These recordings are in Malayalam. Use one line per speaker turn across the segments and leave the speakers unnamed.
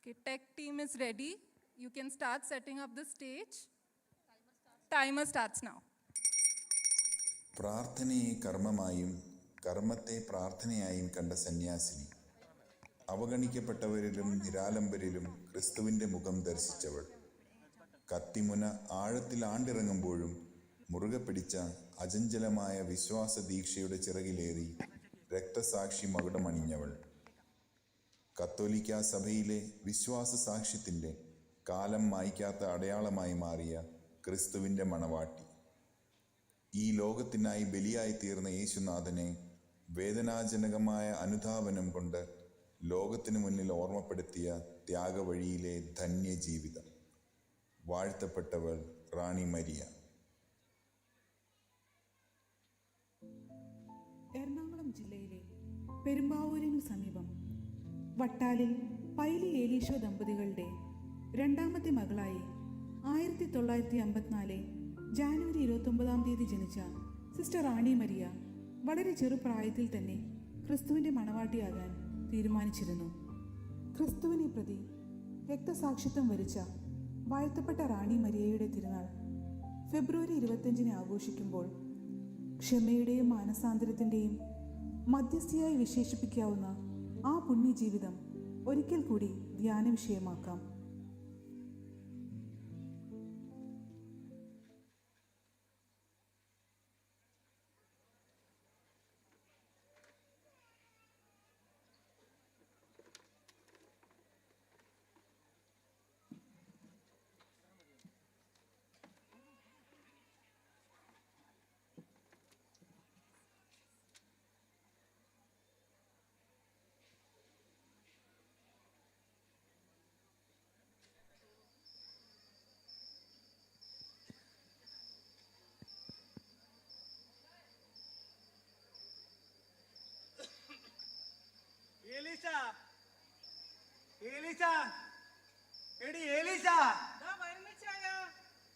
Okay, tech team is ready. You can start setting up the stage. Timer starts now.
പ്രാർത്ഥനയെ കർമ്മമായും കർമ്മത്തെ പ്രാർത്ഥനയായും കണ്ട സന്യാസിനി, അവഗണിക്കപ്പെട്ടവരിലും നിരാലംബരിലും ക്രിസ്തുവിൻ്റെ മുഖം ദർശിച്ചവൾ, കത്തിമുന ആഴത്തിൽ ആണ്ടിറങ്ങുമ്പോഴും മുറുകെ പിടിച്ച അചഞ്ചലമായ വിശ്വാസ ദീക്ഷയുടെ ചിറകിലേറി രക്തസാക്ഷി മകുടമണിഞ്ഞവൾ, കത്തോലിക്ക സഭയിലെ വിശ്വാസ സാക്ഷ്യത്തിൻ്റെ കാലം മായ്ക്കാത്ത അടയാളമായി മാറിയ ക്രിസ്തുവിൻ്റെ മണവാട്ടി, ഈ ലോകത്തിനായി ബലിയായി തീർന്ന യേശുനാഥനെ വേദനാജനകമായ അനുധാവനം കൊണ്ട് ലോകത്തിനു മുന്നിൽ ഓർമ്മപ്പെടുത്തിയ ത്യാഗവഴിയിലെ ധന്യജീവിതം. വാഴ്ത്തപ്പെട്ടവൾ റാണി മരിയ.
എറണാകുളം ജില്ലയിലെ പെരുമ്പാവൂരിനു സമീപം വട്ടാലിൽ പൈലി ഏലീശോ ദമ്പതികളുടെ രണ്ടാമത്തെ മകളായി 1954 ജാനുവരി 29 ജനിച്ച സിസ്റ്റർ റാണി മരിയ വളരെ ചെറുപ്രായത്തിൽ തന്നെ ക്രിസ്തുവിൻ്റെ മണവാട്ടിയാകാൻ തീരുമാനിച്ചിരുന്നു. ക്രിസ്തുവിനെ പ്രതി രക്തസാക്ഷിത്വം വരിച്ച വാഴ്ത്തപ്പെട്ട റാണി മരിയയുടെ തിരുനാൾ ഫെബ്രുവരി 25 ആഘോഷിക്കുമ്പോൾ ക്ഷമയുടെയും മാനസാന്തരത്തിൻ്റെയും മധ്യസ്ഥയായി വിശേഷിപ്പിക്കാവുന്ന ആ പുണ്യജീവിതം ഒരിക്കൽ കൂടി ധ്യാന വിഷയമാക്കാം.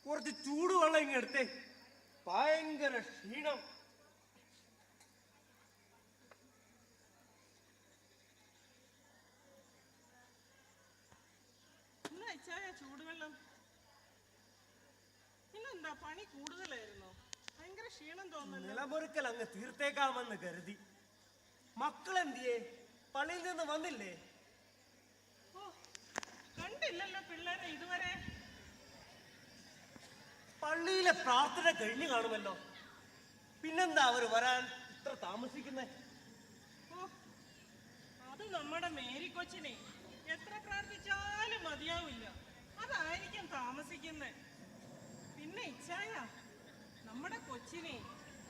കുറച്ച് ചൂടുവെള്ളം ഇങ്ങെടുത്തേ, ഭയങ്കര ക്ഷീണം.
ചൂടുവെള്ളം ഇന്നെന്താ പണി കൂടുതലായിരുന്നോ? ഭയങ്കര ക്ഷീണം തോന്നുന്നു.
നിലമൊരുക്കൽ അങ്ങ് തീർത്തേക്കാമെന്ന് കരുതി. മക്കളെന്തിയേ? പള്ളിയിൽ നിന്ന് വന്നില്ലേ?
കണ്ടില്ലല്ലോ പിള്ളേരെ ഇതുവരെ.
പള്ളിയിലെ പ്രാർത്ഥന കഴിഞ്ഞു കാണുമല്ലോ, പിന്നെന്താ അവർ വരാൻ ഇത്ര താമസിക്കുന്നേ?
അത് നമ്മുടെ മേരി കൊച്ചിനെ എത്ര പ്രാർത്ഥിച്ചാലും മതിയാവില്ല, അതായിരിക്കും താമസിക്കുന്നേ. പിന്നെ ഇച്ഛായ, നമ്മുടെ കൊച്ചിനെ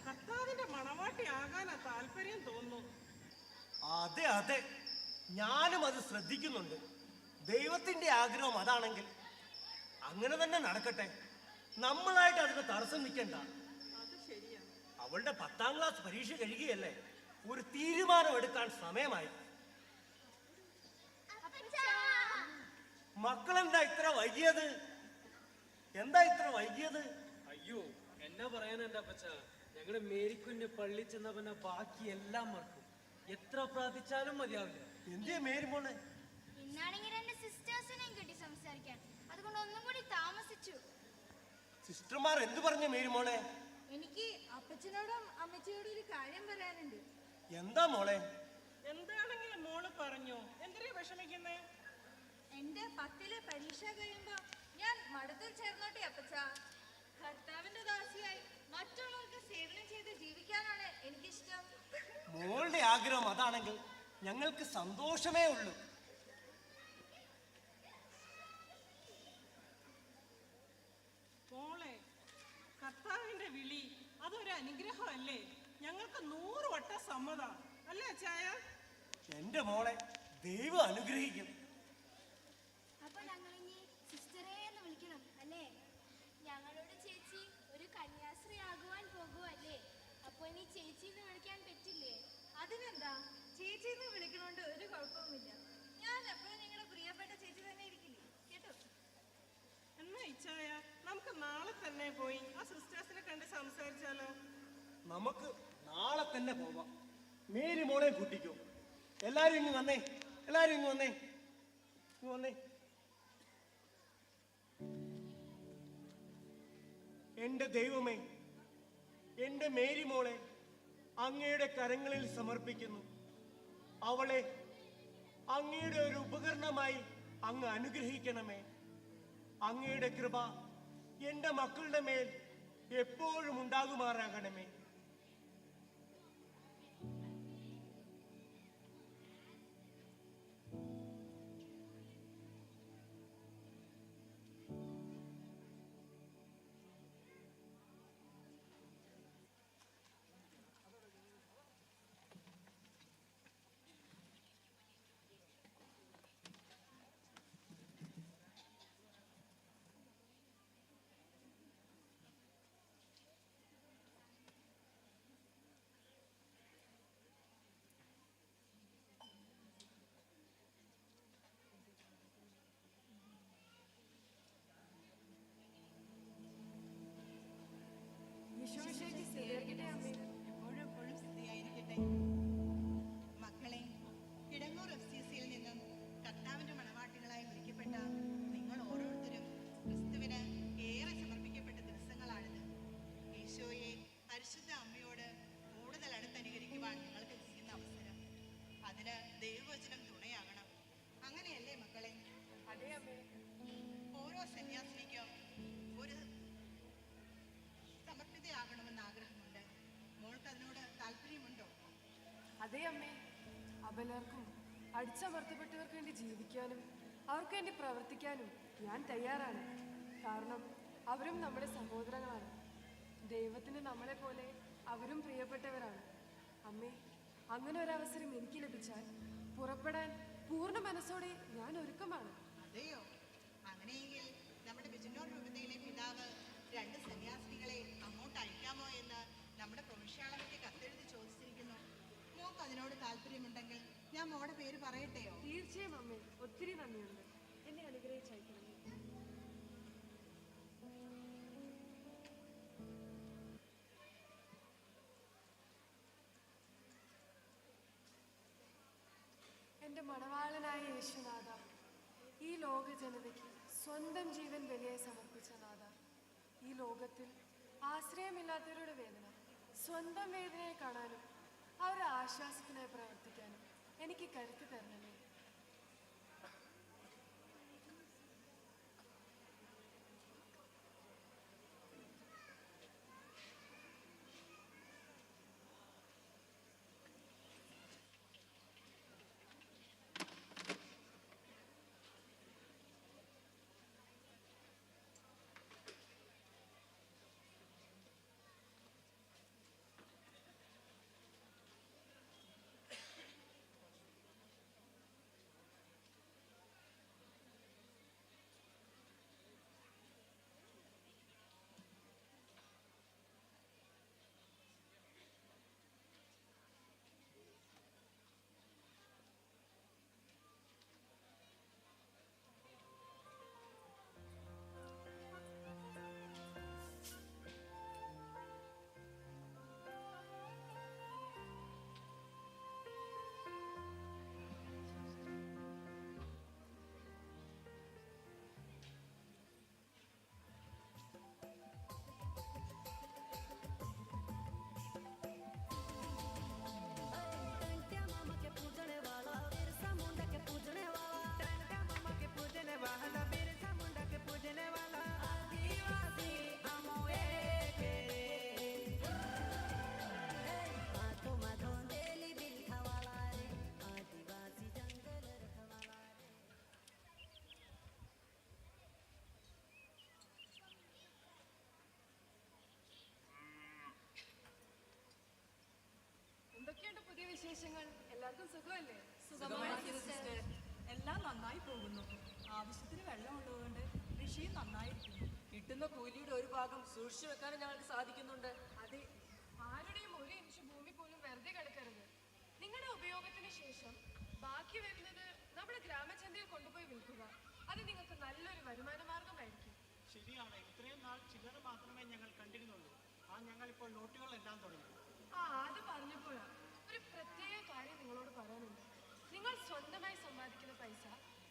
കർത്താവിന്റെ മണവാട്ടി ആകാനാ താല്പര്യം തോന്നുന്നു.
അതെ അതെ, ഞാനും അത് ശ്രദ്ധിക്കുന്നുണ്ട്. ദൈവത്തിന്റെ ആഗ്രഹം അതാണെങ്കിൽ അങ്ങനെ തന്നെ നടക്കട്ടെ. നമ്മളായിട്ട് അതിന് തടസ്സം നിൽക്കണ്ട.
അത് ശരിയാ.
അവളുടെ 10ാം ക്ലാസ് പരീക്ഷ കഴിയുകയല്ലേ, ഒരു തീരുമാനം എടുക്കാൻ സമയമായി. മക്കളെന്താ ഇത്ര വൈകിയത്? എന്താ ഇത്ര വൈകിയത്?
അയ്യോ, എന്നാ പറയാനെന്റെ അപ്പച്ച, ഞങ്ങളുടെ മേരിക്കുഞ്ഞ് പള്ളി ചെന്നവനെ ബാക്കി എല്ലാം മറക്കും. എത്ര പ്രാർത്ഥിച്ചാലും മതിയാവില്ല.
എന്തേ മേരി മോളെ?
ഇന്നാണെങ്കിൽ എന്റെ സിസ്റ്റേഴ്സിനെയും കിട്ടി സംസാരിക്കാൻ, അതുകൊണ്ട് ഒന്നും കൂടി താമസിച്ചു.
സിസ്റ്റർമാർ എന്തു പറഞ്ഞു മേരി മോളെ?
എനിക്ക് അപ്പച്ചനോടും അമ്മച്ചിയോടും ഒരു കാര്യം പറയാനുണ്ട്.
എന്താ മോളെ?
എന്താണെങ്കിലും മോള് പറഞ്ഞു. എന്തിനാ വിഷമിക്കുന്നേ?
എന്റെ 10ലെ പരീക്ഷ കഴിയുമ്പോ ഞാൻ മഠത്തിൽ ചേർന്നോട്ടെ അപ്പച്ച. കർത്താവിന്റെ ദാസിയായി മറ്റുള്ളവർക്ക് സേവനം ചെയ്ത് ജീവിക്കാനാണ് എനിക്കിഷ്ടം.
മോളുടെ ആഗ്രഹം അതാണെങ്കിൽ ഞങ്ങൾക്ക് സന്തോഷമേ ഉള്ളൂ.
മോളെ, കർത്താവിന്റെ വിളി അതൊരു അനുഗ്രഹമല്ലേ? ഞങ്ങൾക്ക് 100 വട്ടം സമ്മതം അല്ലേ അച്ചായ?
എന്റെ മോളെ ദൈവം അനുഗ്രഹിക്കും.
അപ്പൊ ഞങ്ങൾ ഇനി സിസ്റ്ററെ എന്ന് വിളിക്കണം അല്ലേ? ഞങ്ങളോട് ചേച്ചി ഒരു കന്യാസ്ത്രീ ആകുവാൻ പോകുവല്ലേ, അപ്പൊ ഇനി ചേച്ചി എന്ന് വിളിക്കാൻ പറ്റില്ലേ? അതിനെന്താ, ചേച്ചി എന്ന് വിളിക്കണോണ്ട് ഒരു കുഴപ്പവുമില്ല. ഞാൻ എപ്പോഴും നിങ്ങളുടെ പ്രിയപ്പെട്ട ചേച്ചി തന്നെ ഇരിക്കില്ലേ, കേട്ടോ?
എന്നാ ഇച്ചായ, നമുക്ക് നാളെ തന്നെ പോയി ആ സിസ്റ്റേഴ്സിനെ കണ്ട് സംസാരിച്ചാലോ?
നമുക്ക് നാളെ തന്നെ പോവാം. മേരി മോളെ കൂട്ടിക്കോ. എല്ലാരും ഇങ്ങ് വന്നേ, എല്ലാരും ഇങ്ങ് വന്നേ, ഇങ്ങ് വന്നേ. എൻ്റെ ദൈവമേ, എൻ്റെ മേരി മോളെ അങ്ങയുടെ കരങ്ങളിൽ സമർപ്പിക്കുന്നു. അവളെ അങ്ങയുടെ ഒരു ഉപകരണമായി അങ്ങ് അനുഗ്രഹിക്കണമേ. അങ്ങയുടെ കൃപ എൻ്റെ മക്കളുടെ മേൽ എപ്പോഴും ഉണ്ടാകുമാറാകണമേ.
എപ്പോഴും സ്ഥിതിയായിരിക്കട്ടെ. മക്കളെ, കിടങ്ങൂർ FCCയിൽ നിന്നും കർത്താവിന്റെ മണവാട്ടികളായി വിളിക്കപ്പെട്ട നിങ്ങൾ ഓരോരുത്തരും ക്രിസ്തുവിന് ഏറെ സമർപ്പിക്കപ്പെട്ട ദിവസങ്ങളാണിത്. ഈശോയെ പരിശുദ്ധ അമ്മയോട് കൂടുതൽ അടുത്തനുകരിക്കുവാൻ നിങ്ങൾക്ക് ചെയ്യുന്ന അവസരം. അതിന് ദൈവവചനം തുണയാകണം. അങ്ങനെയല്ലേ മക്കളെ?
അതെ അമ്മേ.
ഓരോ സന്യാസിനിക്കും ഒരു സമർപ്പിതയാകണമെന്ന് ആഗ്രഹമുണ്ട്. മോൾക്ക് അതിനോട് താല്പര്യമുണ്ടോ?
അതെ അമ്മേ. അബലർക്കും അടിച്ചമർത്തപ്പെട്ടവർക്ക് വേണ്ടി ജീവിക്കാനും അവർക്ക് വേണ്ടി പ്രവർത്തിക്കാനും ഞാൻ തയ്യാറാണ്. കാരണം അവരും നമ്മുടെ സഹോദരങ്ങളാണ്. ദൈവത്തിന് നമ്മളെ പോലെ അവരും പ്രിയപ്പെട്ടവരാണ്. അമ്മേ, അങ്ങനെ ഒരവസരം എനിക്ക് ലഭിച്ചാൽ പുറപ്പെടാൻ പൂർണ്ണ മനസ്സോടെ ഞാൻ ഒരുക്കമാണ്.
അതെയോ? അങ്ങനെയെങ്കിൽ നമ്മുടെ ബിജുന്നൂർ രൂപതയിലെ പിതാവ് 2 സന്യാസിനികളെ അങ്ങോട്ട് അയക്കാമോ എന്ന് നമ്മുടെ പ്രൊവിൻഷ്യാളമയ്ക്ക് കത്തെഴുതി ചോദിച്ചിരിക്കുന്നു. മോക്ക് അതിനോട് താല്പര്യമുണ്ടെങ്കിൽ ഞാൻ മോടെ പേര് പറയട്ടെയോ?
തീർച്ചയായും അമ്മേ, ഒത്തിരി നന്ദിയുണ്ട്. എന്നെ അനുഗ്രഹിച്ചയക്കണം. എൻ്റെ മണവാളനായ യേശുനാഥ, ഈ ലോക ജനതയ്ക്ക് സ്വന്തം ജീവൻ ബലിയായി സമർപ്പിച്ച നാഥ, ഈ ലോകത്തിൽ ആശ്രയമില്ലാത്തവരുടെ വേദന സ്വന്തം വേദനയെ കാണാനും അവരുടെ ആശ്വാസത്തിനായി പ്രവർത്തിക്കാനും എനിക്ക് കരുത്ത് തരണമേ. എന്തൊക്കെയുണ്ട് പുതിയ വിശേഷങ്ങൾ? എല്ലാവർക്കും സുഖമല്ലേ?
എല്ലാം നന്നായി പോകുന്നു. ആവശ്യത്തിന് വെള്ളം ഉള്ളതുകൊണ്ട് കൃഷിയും നന്നായിരിക്കുന്നു.
കിട്ടുന്ന കൂലിയുടെ ഒരു ഭാഗം സൂക്ഷിച്ചു വെക്കാനും ഞങ്ങൾക്ക് സാധിക്കുന്നുണ്ട്.
അതെ, ആരുടെയും ഒരു ഇഞ്ച് ഭൂമി പോലും വെറുതെ കിടക്കരുത്. നിങ്ങളുടെ ഉപയോഗത്തിന് ശേഷം ബാക്കി വരുന്നത് നമ്മുടെ ഗ്രാമചന്തയിൽ കൊണ്ടുപോയി വിൽക്കുക. അത് നിങ്ങൾക്ക് നല്ലൊരു വരുമാന മാർഗമായിരിക്കും.
ശരിയാണ്. ഇത്രയും നാൾ ചില്ലറ മാത്രമേ ഞങ്ങൾ കണ്ടിരുന്നുള്ളൂ. ഞങ്ങൾ ഇപ്പോൾ നോട്ടുകളെല്ലാം തുടങ്ങി.
അത് പറഞ്ഞപ്പോഴാണ് ഒരു പ്രത്യേക കാര്യം നിങ്ങളോട് പറയാനുണ്ട്. നിങ്ങൾ സ്വന്തമായി സമ്പാദിക്കുന്ന പൈസ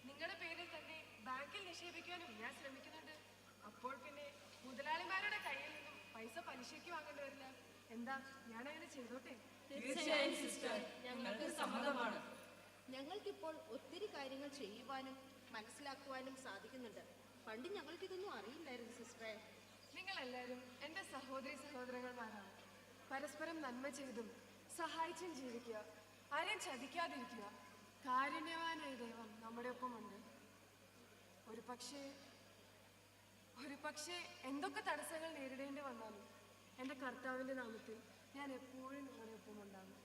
നിങ്ങളുടെ പേരിൽ തന്നെ ബാങ്കിൽ നിക്ഷേപിക്കാനും ഞാൻ ശ്രമിക്കുന്നുണ്ട്. അപ്പോൾ പിന്നെ മുതലാളിമാരുടെ കയ്യിൽ നിന്ന് പൈസ പലിശയ്ക്ക് വാങ്ങേണ്ടി വരില്ല. എന്താ ഞാൻ അങ്ങനെ ചെയ്തോട്ടെ?
തീർച്ചയായും സിസ്റ്റർ, ഞങ്ങൾക്ക് സമ്മതമാണ്.
ഞങ്ങൾക്കിപ്പോൾ ഒത്തിരി കാര്യങ്ങൾ ചെയ്യുവാനും മനസ്സിലാക്കുവാനും സാധിക്കുന്നുണ്ട്. പണ്ട് ഞങ്ങൾക്കിതൊന്നും അറിയില്ലായിരുന്നു സിസ്റ്ററെ.
നിങ്ങളെല്ലാവരും എൻ്റെ സഹോദരി സഹോദരന്മാരാണ്. പരസ്പരം നന്മ ചെയ്തും സഹായിച്ചും ജീവിക്കുക, ആരെയും ചതിക്കാതിരിക്കുക. കാരുണ്യവാനായ ദൈവം നമ്മുടെ ഒപ്പമുണ്ട്. ഒരു പക്ഷേ എന്തൊക്കെ തടസ്സങ്ങൾ നേരിടേണ്ടി വന്നാലും എൻ്റെ കർത്താവിൻ്റെ നാമത്തിൽ ഞാൻ എപ്പോഴും നിങ്ങളുടെ ഒപ്പമുണ്ടാകും.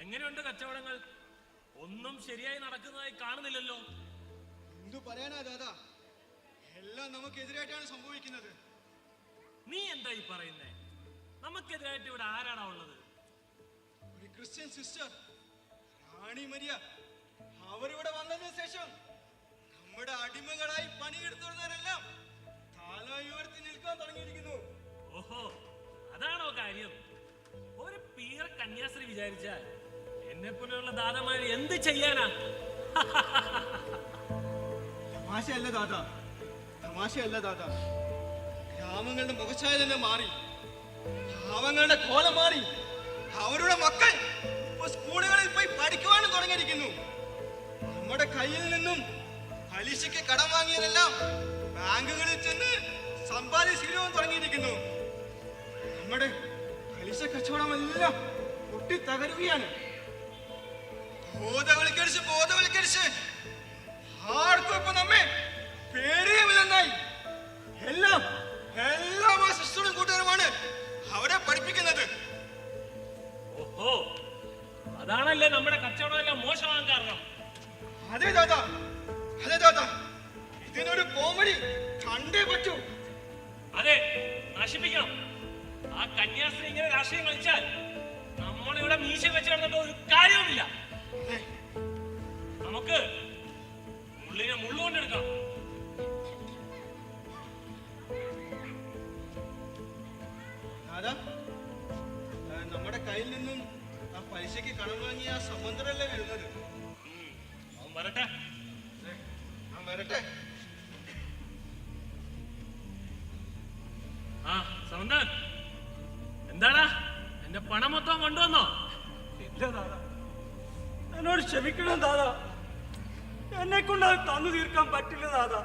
എങ്ങനെയുണ്ട് കച്ചവടങ്ങൾ? ഒന്നും ശരിയായി നടക്കുന്നതായി കാണുന്നില്ലല്ലോ.
എന്തു പറയാനാ ദാദാ, എല്ലാം നമുക്കെതിരായിട്ടാണ് സംഭവിക്കുന്നത്.
നീ എന്താ ഈ പറയുന്നേ? നമുക്കെതിരായിട്ട് ഇവിടെ ആരാടാ ഉള്ളത്?
ഒരു ക്രിസ്ത്യൻ സിസ്റ്റർ റാണി മരിയ. അവരിവിടെ വന്നതിന് ശേഷം നമ്മുടെ അടിമകളായി പണിയെടുത്തുള്ളവരെല്ലാം തല ഉയർത്തി നിൽക്കാൻ തുടങ്ങിയിരിക്കുന്നു.
ഓഹോ, അതാണോ കാര്യം? ഒരു പീറ കന്യാസ്ത്രീ വിചാരിച്ചാൽ എന്നെ പോലെയുള്ള ദാദാമാര് എന്ത് ചെയ്യാനാ?
തമാശയല്ല ദാദാ, തമാശയല്ല ദാദാ. ഗ്രാമങ്ങളുടെ മുഖച്ഛായ തന്നെ മാറി, പാവങ്ങളുടെ കോലം മാറി. അവരുടെ മക്കൾ സ്കൂളുകളിൽ പോയി പഠിക്കുവാനും തുടങ്ങിയിരിക്കുന്നു. നമ്മുടെ കയ്യിൽ നിന്നും പലിശയ്ക്ക് കടം വാങ്ങിയതെല്ലാം ബാങ്കുകളിൽ ചെന്ന് സമ്പാദിക്കാൻ തുടങ്ങിയിരിക്കുന്നു. നമ്മുടെ പലിശ കച്ചവടമെല്ലാം പൊട്ടിത്തകരുകയാണ്. ബോധവൽക്കരിച്ച് ആർക്കും ഇപ്പൊ നമ്മെ പേടിയുമില്ലെന്നായി. എല്ലാം ആ സിസ്റ്ററും കൂട്ടുകാരുമാണ് അവരെ പഠിപ്പിക്കുന്നത്.
ഓഹോ, അതാണല്ലേ നമ്മുടെ കച്ചവടം എല്ലാം മോശമാകാൻ കാരണം.
അതെ ദാദാ, ഇതിനൊരു പോംവഴി കണ്ടേ പറ്റൂ.
അതെ, നശിപ്പിക്കണം. ആ കന്യാസ്ത്രീ ഇങ്ങനെ രാഷ്ട്രീയം കളിച്ചാൽ നമ്മളിവിടെ മീശ വെച്ച് കിടന്നിട്ട് ഒരു കാര്യവുമില്ല. നമുക്ക് മുള്ളിനെ മുള്ളുകൊണ്ടെടുക്കാം.
ദാദാ, നമ്മുടെ കയ്യിൽ നിന്നും ആ പലിശയ്ക്ക് കടം വാങ്ങിയ ആ സമുദ്രല്ലേ വരുന്നത്.
അവൻ വരട്ടെ. ആ സമുദ്രൻ, എന്താടാ എന്റെ പണം മൊത്തം കൊണ്ടുവന്നോ?
ഇല്ല ദാദാ, എന്നോട് ക്ഷമിക്കണം ദാദാ. എന്നെ കൊണ്ട് അത് തന്നു തീർക്കാൻ പറ്റില്ല ദാദാ.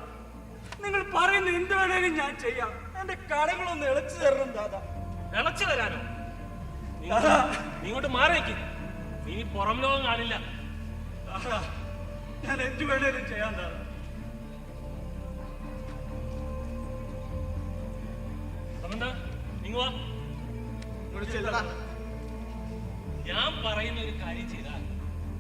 നിങ്ങൾ പറയുന്ന എന്ത് വേണേലും ഞാൻ ചെയ്യാം. എന്റെ കടങ്ങളൊന്ന് ഇളച്ചു തരണം ദാദാ.
ഇളച്ചു തരാനോ? നീ ഇങ്ങോട്ട് മാറി വയ്ക്കും. നീ പുറം ലോകം കാണില്ല.
ദാദാ, ഞാൻ എന്ത് വേണേലും ചെയ്യാം ദാദാ.
ഞാൻ പറയുന്ന ഒരു കാര്യം ചെയ്താൽ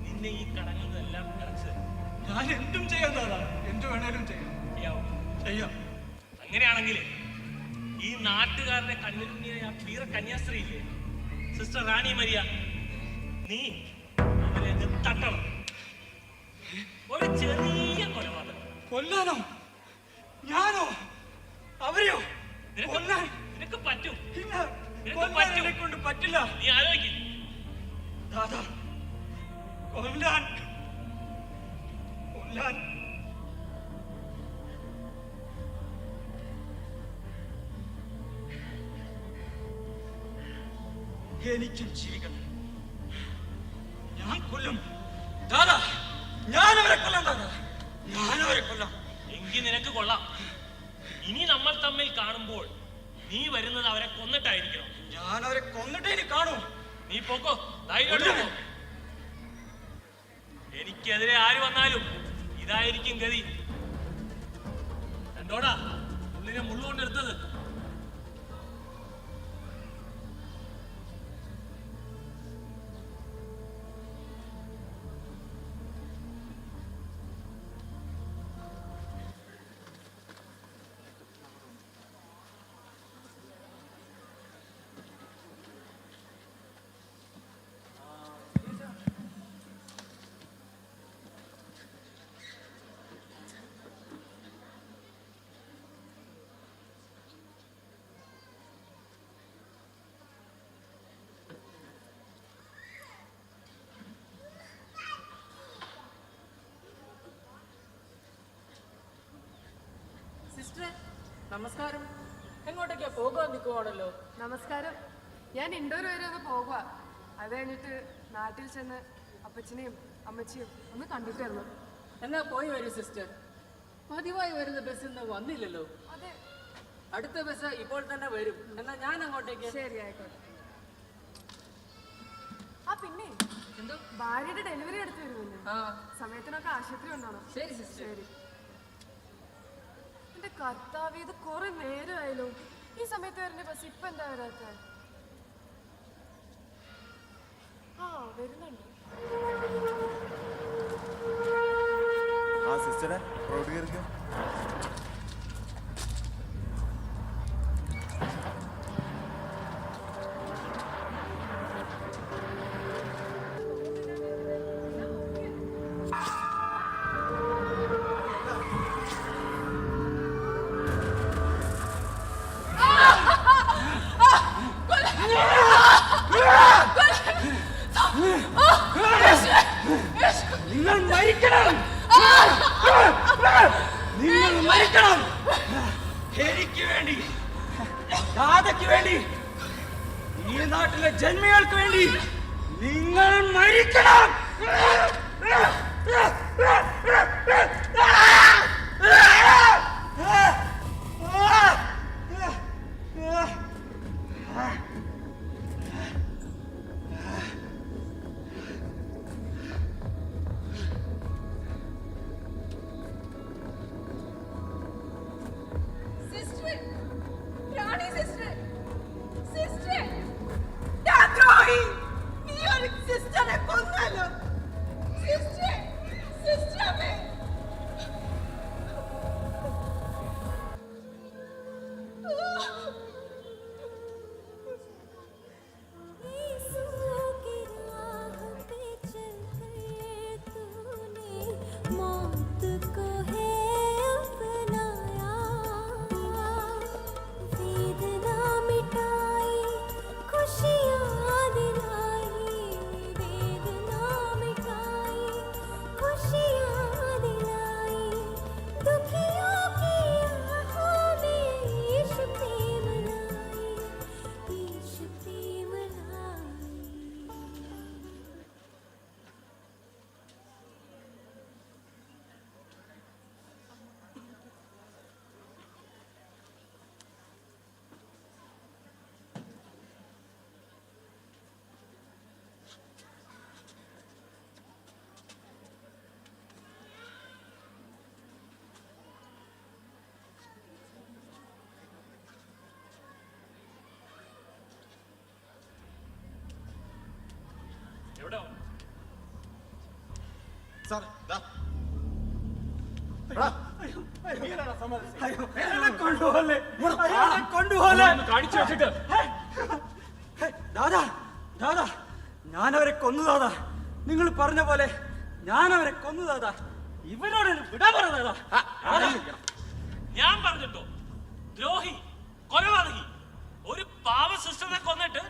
നിന്നെ ഈ കടങ്ങളെല്ലാം അടച്ചു തരും.
ഞാൻ എന്തും ചെയ്യാം ദാദാ, എന്ത് വേണേലും ചെയ്യാം.
അങ്ങനെയാണെങ്കിൽ ഈ നാട്ടുകാരുടെ കണ്ണിലുണ്ണിയ ആ പീറ കന്യാസ്ത്രീ ഇല്ലേ, സിസ്റ്റർ റാണി മരിയ, നീ അവരെ തട്ടണം. ഒരു ചെറിയ കൊലപാതകം.
കൊല്ലാനോ? ഞാനോ? അവരെയോ?
നിനക്ക് പറ്റും.
കൊല്ലാനെ കൊണ്ട് പറ്റില്ല.
നീ ആലോചിക്കും.
ദാദാ, കൊല്ലാൻ എനിക്കും ജീവിക്കണം. ഞാൻ കൊല്ലും ദാദാ, ഞാനവരെ കൊല്ലാം ദാദാ, ഞാനവരെ കൊല്ലാം.
എങ്കിൽ നിനക്ക് കൊള്ളാം. ഇനി നമ്മൾ തമ്മിൽ കാണുമ്പോൾ നീ വരുന്നത് അവരെ കൊന്നിട്ടായിരിക്കണം.
ഞാൻ അവരെ കൊന്നിട്ടേ ഇനി കാണൂ.
നീ പോക്കോ, ധൈര്യം. എനിക്കെതിരെ ആര് വന്നാലും ഇതായിരിക്കും ഗതി. കണ്ടോ? എന്തോടാ പുള്ളിനെ മുള്ളുകൊണ്ടെടുത്തത്?
സിസ്റ്ററെ നമസ്കാരം. എങ്ങോട്ടേക്കാ പോകാൻ നിൽക്കുവാണല്ലോ?
നമസ്കാരം. ഞാൻ ഇൻഡോർ വരെ ഒന്ന് പോകുക. അത് കഴിഞ്ഞിട്ട് നാട്ടിൽ ചെന്ന് അപ്പച്ചനെയും അമ്മച്ചിയും ഒന്ന് കണ്ടിട്ട് വരണം.
എന്നാ പോയി വരൂ സിസ്റ്റർ. പതിവായി വരുന്ന ബസ് ഇന്ന് വന്നില്ലല്ലോ.
അതെ,
അടുത്ത ബസ് ഇപ്പോൾ തന്നെ വരും. എന്നാ ഞാൻ അങ്ങോട്ടേക്ക്.
ശരി, ആയിക്കോട്ടെ. ആ പിന്നെ എന്തോ ഭാര്യയുടെ ഡെലിവറി എടുത്തു വരുമല്ലോ, സമയത്തിനൊക്കെ ആശുപത്രി ഉണ്ടാവണം.
ശരി സിസ്റ്റർ.
ശരി. എന്റെ കർത്താവ്, ഇത് കുറെ നേരമായല്ലോ. ഈ സമയത്ത് വരുന്ന ബസ് ഇപ്പൊ എന്താ വരാത്ത? ആ വരുന്നുണ്ട്.
ആ സിസ്റ്ററെ റോഡ് കയറിക്കോ.
നിങ്ങൾ മരിക്കണം, നിങ്ങൾ മരിക്കണം. എനിക്ക് വേണ്ടി, ദാതയ്ക്ക് വേണ്ടി, ഈ നാട്ടിലെ ജന്മികൾക്ക് വേണ്ടി നിങ്ങൾ മരിക്കണം. കാണിച്ചു വെച്ചിട്ട് ദാദാ, ദാദാ, ഞാനവരെ കൊന്നു ദാദാ. നിങ്ങൾ പറഞ്ഞ പോലെ ഞാനവരെ കൊന്നു ദാദാ. ഇവരോട് വിടാ പറ ദാദാ.
ഞാൻ പറഞ്ഞിട്ടോ? ദ്രോഹി, കൊലപാതകി, ഒരു പാവ സിസ്റ്ററിനെ കൊന്നിട്ട്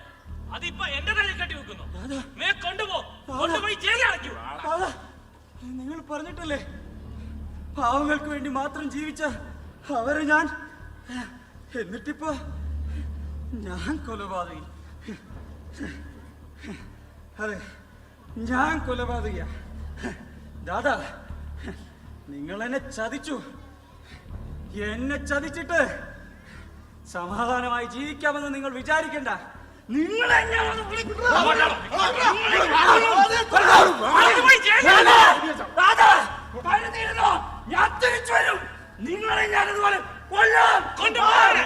അതിപ്പോ എന്റെ തലയിൽ കെട്ടി വെക്കുന്നു. കൊണ്ടുപോയി ജയിലിൽ അടയ്ക്കൂ.
നിങ്ങൾ പറഞ്ഞിട്ടല്ലേ പാവങ്ങൾക്ക് വേണ്ടി മാത്രം ജീവിച്ച അവരെ ഞാൻ, എന്നിട്ടിപ്പോ ഞാൻ കൊലപാതകി. അതെ, ഞാൻ കൊലപാതകിയാ. ദാദാ, നിങ്ങൾ എന്നെ ചതിച്ചു. എന്നെ ചതിച്ചിട്ട് സമാധാനമായി ജീവിക്കാമെന്ന് നിങ്ങൾ വിചാരിക്കണ്ട. നിങ്ങളെ ഞാൻ തിരിച്ചു വരും. നിങ്ങളെ ഞാനതുപോലെ
കൊണ്ടുപോകാൻ.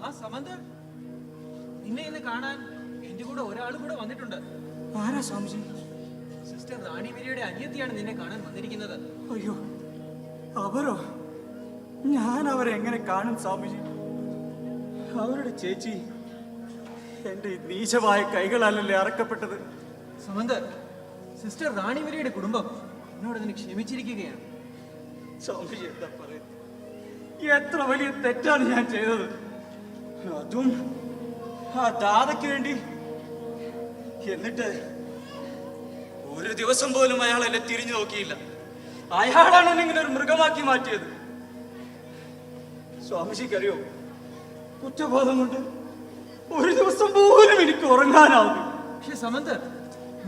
ആ സമന്തർ, നിന്നെ ഇന്ന് കാണാൻ എന്റെ കൂടെ ഒരാൾ കൂടെ വന്നിട്ടുണ്ട്.
ആരാ സ്വാമിജി?
സിസ്റ്റർ റാണി മരിയയുടെ അനിയത്തിയാണ് നിന്നെ കാണാൻ വന്നിരിക്കുന്നത്.
അയ്യോ, അവരോ? ഞാൻ അവരെ എങ്ങനെ കാണും സ്വാമിജി? അവരുടെ ചേച്ചി എന്റെ നീചമായ കൈകളാലല്ലേ അറക്കപ്പെട്ടത്.
സമന്തർ, സിസ്റ്റർ റാണി മരിയയുടെ കുടുംബം എന്നോട് നിന്നെ ക്ഷമിച്ചിരിക്കുകയാണ്.
സ്വാമിജി എന്താ പറയുന്നത്? എത്ര വലിയ തെറ്റാണ് ഞാൻ ചെയ്തത്. അതും ആ ദാതയ്ക്ക് വേണ്ടി. എന്നിട്ട് ഒരു ദിവസം പോലും അയാൾ എന്നെ തിരിഞ്ഞു നോക്കിയില്ല. അയാളാണ് എന്നെ ഇങ്ങനെ ഒരു മൃഗമാക്കി മാറ്റിയത്. സ്വാമിജിക്കറിയോ, കുറ്റബോധം കൊണ്ട് ഒരു ദിവസം പോലും എനിക്ക് ഉറങ്ങാനാവും.
പക്ഷെ സമന്തർ,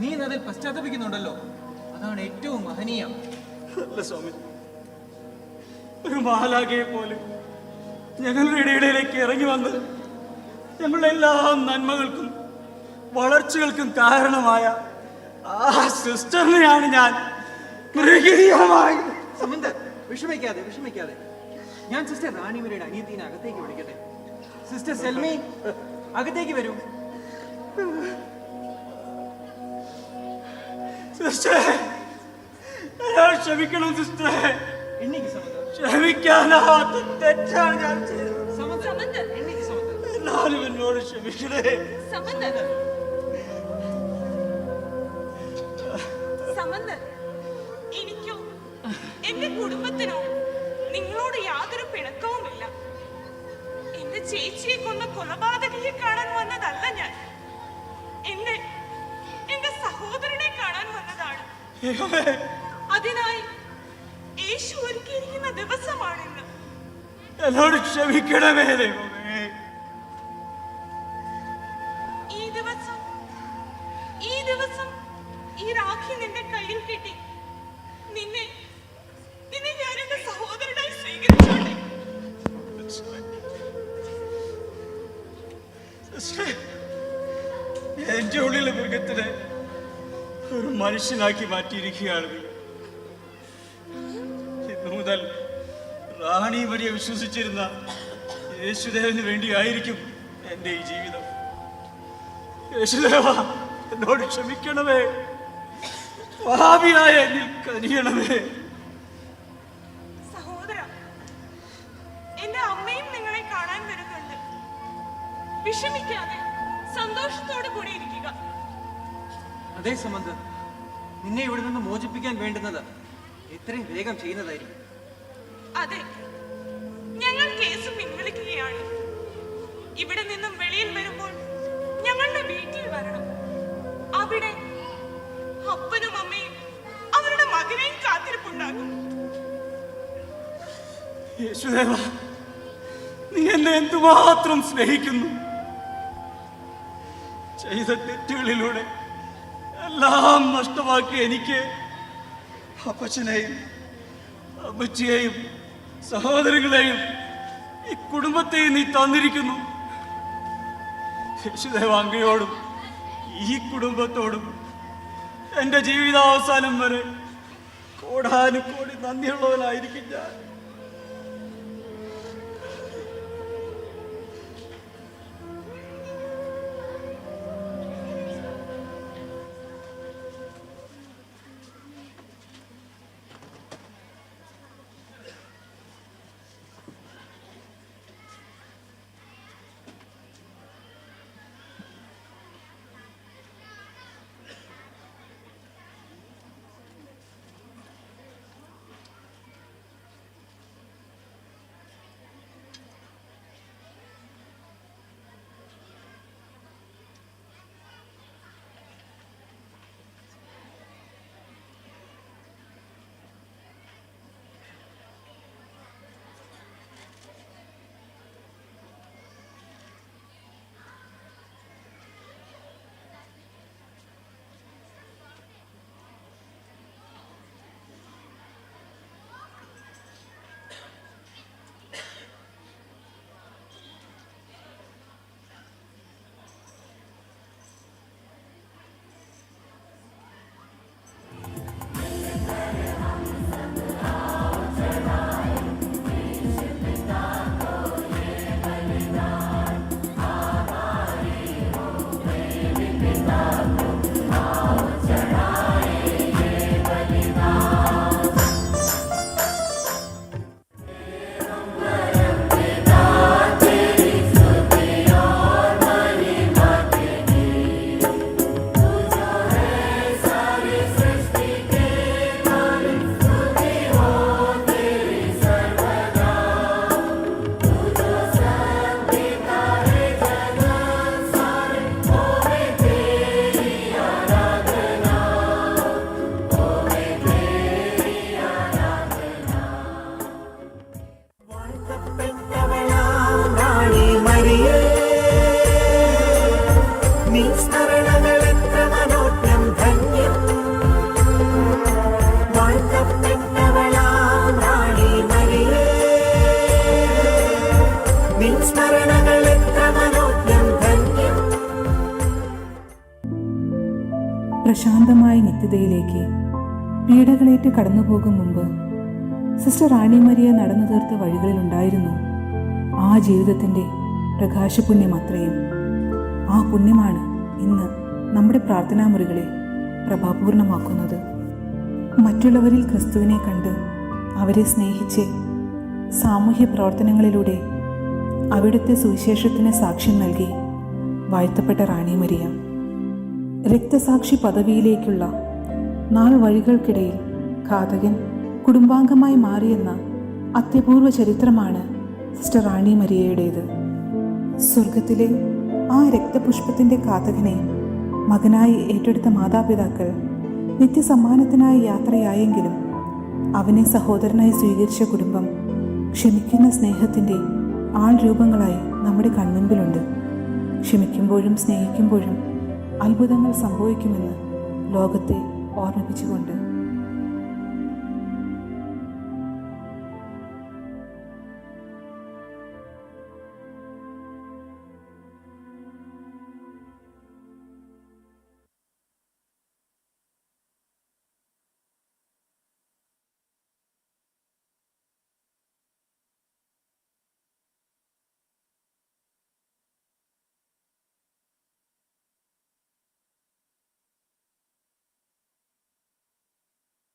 നീ അതിൽ പശ്ചാത്തപിക്കുന്നുണ്ടല്ലോ, അതാണ് ഏറ്റവും മഹനീയം.
അല്ല സ്വാമിജി, ഒരു മാലാഖയെ പോലെ ഞങ്ങളുടെ ഇടയിലേക്ക് ഇറങ്ങി വന്ന് ഞങ്ങളുടെ എല്ലാ നന്മകൾക്കും വളർച്ചകൾക്കും കാരണമായ ആ സിസ്റ്ററിനെയാണ് ഞാൻ മൃഗീയമായി.
സമന്തർ, വിഷമിക്കാതെ. ഞാൻ സിസ്റ്റർ റാണി മരിയയുടെ അനിയത്തിനെ അകത്തേക്ക് വിളിക്കട്ടെ. സിസ്റ്റർ സെൽമി, അകത്തേക്ക് വരൂ.
സിസ്റ്ററെ, ക്ഷമിക്കണം സിസ്റ്ററെ.
എണ്ണിക്ക് സമന്തർ.
ക്ഷമിക്കാനാവാത്ത തെറ്റാണ് ഞാൻ ചെയ്തത്.
സമന്തർ, എണ്ണിക്ക് സമന്തർ.
എന്നാലും എന്നോട് ക്ഷമിക്കണേ.
സമന്തർ, എനിക്കോ എന്റെ കുടുംബത്തിനോ നിങ്ങളോട് യാതൊരു പിണക്കവുമില്ല. എന്റെ ചേച്ചിയെ കൊന്ന കൊലപാതകയെ കാണാൻ വന്നതല്ല ഞാൻ. എന്റെ സഹോദരനെ കാണാൻ വന്നതാണ്. അതിനായി യേശു ഒരുക്കിയിരിക്കുന്ന ദിവസമാണിന്ന്.
എന്നോട് ക്ഷമിക്കണമേ ദൈവമേ.
ഈ ദിവസം ഈ രാഖി നിന്റെ കയ്യിൽ കിട്ടി. നിന്നെ ഞാൻ എന്റെ സഹോദരനായി സ്വീകരിച്ചോട്ടെ.
എന്റെ ഉള്ളിലെ മൃഗത്തിനെ ഒരു മനുഷ്യനാക്കി മാറ്റിയിരിക്കുകയാണ്. ഇന്നു മുതൽ റാണി മരിയെ വിശ്വസിച്ചിരുന്ന യേശുദേവന് വേണ്ടിയായിരിക്കും എന്റെ ഈ ജീവിതം. യേശുദേവ, എന്നോട് ക്ഷമിക്കണമേ. പാപിയായ എന്നിൽ കനിയണമേ.
സഹോദര, എന്റെ അമ്മയും നിങ്ങളെ കാണാൻ വരുന്നുണ്ട്. വിഷമിക്കാതെ സന്തോഷത്തോടു കൂടി ഇരിക്കുക.
അതേ സമന്തർ, നിന്നെ ഇവിടെ നിന്ന് മോചിപ്പിക്കാൻ വേണ്ടുന്നത് എത്രയും വേഗം ചെയ്യുന്നതായിരിക്കും.
അതെ, ഞങ്ങൾ കേസ് പിൻവലിക്കുകയാണ്. ഇവിടെ നിന്നും വെളിയിൽ വരുമ്പോൾ ഞങ്ങളുടെ വീട്ടിൽ വരണം. അവിടെ അപ്പനും അമ്മയും അവരുടെ മകനെയും കാത്തിരിപ്പുണ്ടാകും.
യേശുദേവ, നീ എന്നെ എന്തുമാത്രം സ്നേഹിക്കുന്നു. ചെയ്ത തെറ്റുകളിലൂടെ എല്ലാം നഷ്ടമാക്കി എനിക്ക് അപ്പച്ചനെയും അമ്മച്ചിയെയും സഹോദരങ്ങളെയും ഈ കുടുംബത്തെയും നീ തന്നിരിക്കുന്നു. യേശുദേവ, അങ്ങയോടും ഈ കുടുംബത്തോടും എൻ്റെ ജീവിതാവസാനം വരെ കോടാനുകോടി നന്ദിയുള്ളവനായിരിക്കും ഞാൻ.
പ്രശാന്തമായ നിത്യതയിലേക്ക് പീഡകളേറ്റ് കടന്നുപോകും മുമ്പ് സിസ്റ്റർ റാണി മരിയ നടന്നു തീർത്ത വഴികളിലുണ്ടായിരുന്നു ആ ജീവിതത്തിൻ്റെ പ്രകാശപുണ്യം അത്രയും. ആ പുണ്യമാണ് ഇന്ന് നമ്മുടെ പ്രാർത്ഥനാ മുറികളെ പ്രഭാപൂർണമാക്കുന്നത്. മറ്റുള്ളവരിൽ ക്രിസ്തുവിനെ കണ്ട് അവരെ സ്നേഹിച്ച് സാമൂഹ്യ പ്രവർത്തനങ്ങളിലൂടെ അവിടുത്തെ സുവിശേഷത്തിന് സാക്ഷ്യം നൽകി വാഴ്ത്തപ്പെട്ട റാണി മരിയ രക്തസാക്ഷി പദവിയിലേക്കുള്ള നാൾ വഴികൾക്കിടയിൽ ഘാതകൻ കുടുംബാംഗമായി മാറിയെന്ന അത്യപൂർവ ചരിത്രമാണ് സിസ്റ്റർ റാണി മരിയയുടേത്. സ്വർഗത്തിലെ ആ രക്തപുഷ്പത്തിൻ്റെ ഘാതകനെ മകനായി ഏറ്റെടുത്ത മാതാപിതാക്കൾ നിത്യസമ്മാനത്തിനായി യാത്രയായെങ്കിലും അവനെ സഹോദരനായി സ്വീകരിച്ച കുടുംബം ക്ഷമിക്കുന്ന സ്നേഹത്തിൻ്റെ ആൾ രൂപങ്ങളായി നമ്മുടെ കൺമുൻപിലുണ്ട്. ക്ഷമിക്കുമ്പോഴും സ്നേഹിക്കുമ്പോഴും അത്ഭുതങ്ങൾ സംഭവിക്കുമെന്ന് ലോകത്തെ ഓർമ്മിപ്പിച്ചുകൊണ്ട്